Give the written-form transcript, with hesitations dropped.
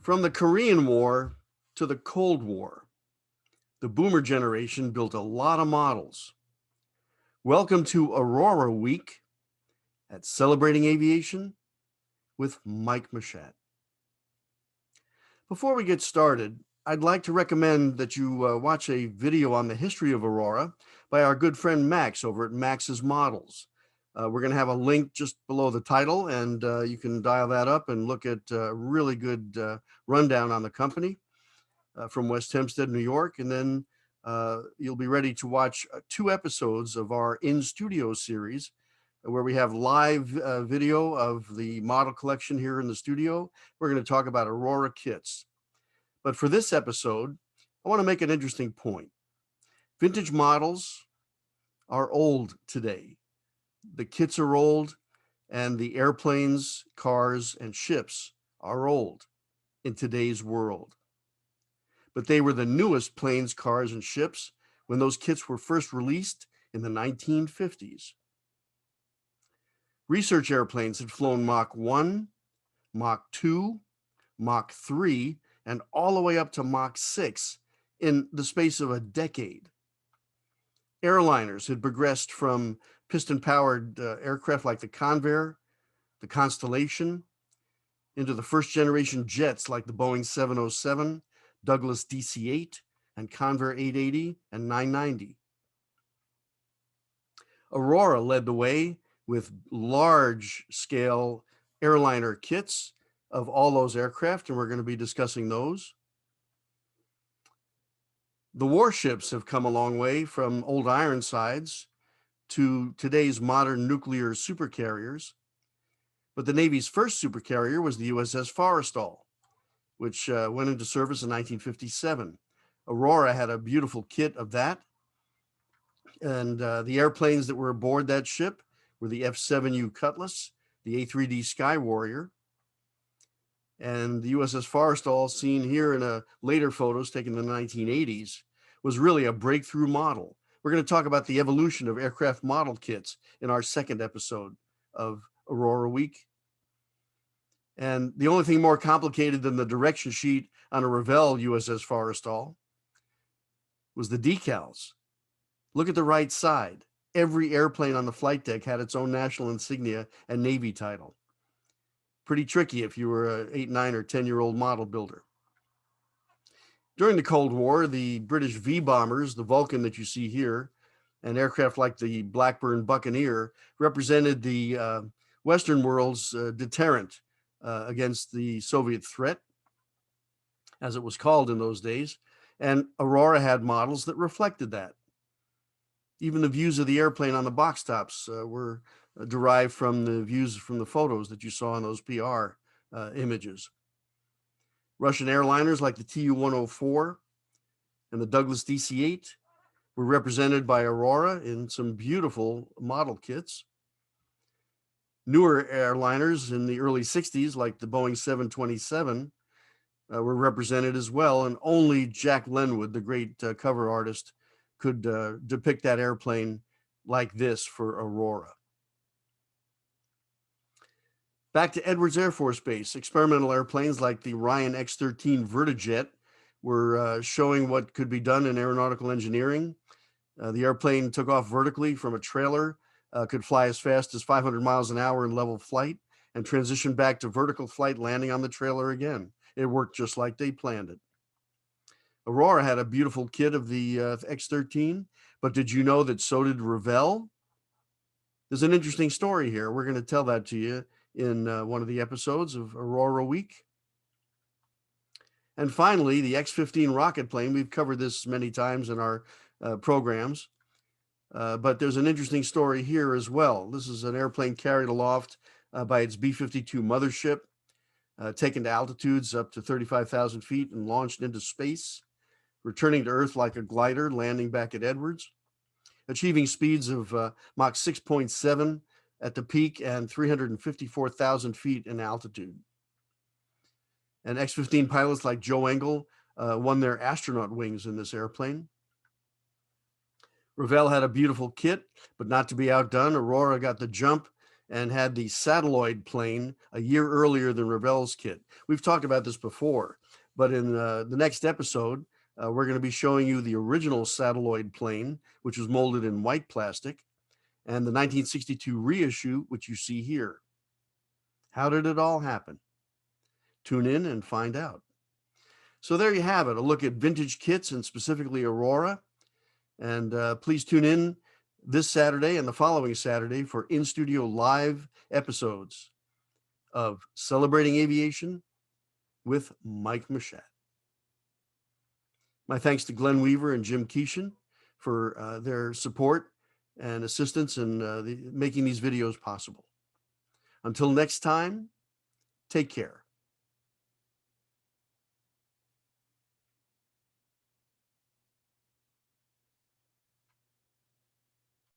From the Korean War to the Cold War, the boomer generation built a lot of models. Welcome to Aurora Week at Celebrating Aviation with Mike Mashat. Before we get started, I'd like to recommend that you watch a video on the history of Aurora by our good friend Max over at Max's Models. We're going to have a link just below the title, and you can dial that up and look at a really good rundown on the company from West Hempstead, New York. And then you'll be ready to watch 2 episodes of our in-studio series where we have live video of the model collection here in the studio. We're going to talk about Aurora kits. But for this episode, I want to make an interesting point. Vintage models are old today. The kits are old, and the airplanes, cars, and ships are old in today's world. But they were the newest planes, cars, and ships when those kits were first released in the 1950s. Research airplanes had flown Mach 1, Mach 2, Mach 3, and all the way up to Mach 6 in the space of a decade. Airliners had progressed from piston-powered aircraft like the Convair, the Constellation, into the first-generation jets like the Boeing 707, Douglas DC-8, and Convair 880 and 990. Aurora led the way with large-scale airliner kits of all those aircraft, and we're going to be discussing those. The warships have come a long way from old Ironsides to today's modern nuclear supercarriers. But the Navy's first supercarrier was the USS Forrestal, which went into service in 1957. Aurora had a beautiful kit of that. And the airplanes that were aboard that ship were the F-7U Cutlass, the A-3D Sky Warrior, and the USS Forrestal, seen here in later photos taken in the 1980s, was really a breakthrough model. We're going to talk about the evolution of aircraft model kits in our second episode of Aurora Week. And the only thing more complicated than the direction sheet on a Revell USS Forrestal was the decals. Look at the right side. Every airplane on the flight deck had its own national insignia and Navy title. Pretty tricky if you were an 8, 9, or 10-year-old model builder. During the Cold War, the British V-bombers, the Vulcan that you see here, and aircraft like the Blackburn Buccaneer represented the Western world's deterrent against the Soviet threat, as it was called in those days. And Aurora had models that reflected that. Even the views of the airplane on the box tops were derived from the views from the photos that you saw in those PR images. Russian airliners like the Tu-104 and the Douglas DC-8 were represented by Aurora in some beautiful model kits. Newer airliners in the early 60s, like the Boeing 727, were represented as well, and only Jack Lenwood, the great cover artist, could depict that airplane like this for Aurora. Back to Edwards Air Force Base, experimental airplanes like the Ryan X-13 Vertijet were showing what could be done in aeronautical engineering. The airplane took off vertically from a trailer, could fly as fast as 500 miles an hour in level flight, and transition back to vertical flight, landing on the trailer again. It worked just like they planned it. Aurora had a beautiful kit of the X-13, but did you know that so did Revell? There's an interesting story here. We're going to tell that to you in one of the episodes of Aurora Week. And finally, the X-15 rocket plane. We've covered this many times in our programs, but there's an interesting story here as well. This is an airplane carried aloft by its B-52 mothership, taken to altitudes up to 35,000 feet and launched into space, returning to Earth like a glider, landing back at Edwards, achieving speeds of Mach 6.7 at the peak and 354,000 feet in altitude. And X-15 pilots like Joe Engel won their astronaut wings in this airplane. Revell had a beautiful kit, but not to be outdone, Aurora got the jump and had the satelloid plane a year earlier than Ravel's kit. We've talked about this before, but in the next episode, we're going to be showing you the original satelloid plane, which was molded in white plastic, and the 1962 reissue, which you see here. How did it all happen? Tune in and find out. So there you have it, a look at vintage kits and specifically Aurora. And please tune in this Saturday and the following Saturday for in-studio live episodes of Celebrating Aviation with Mike Machat. My thanks to Glenn Weaver and Jim Keeshan for their support and assistance in making these videos possible. Until next time, take care.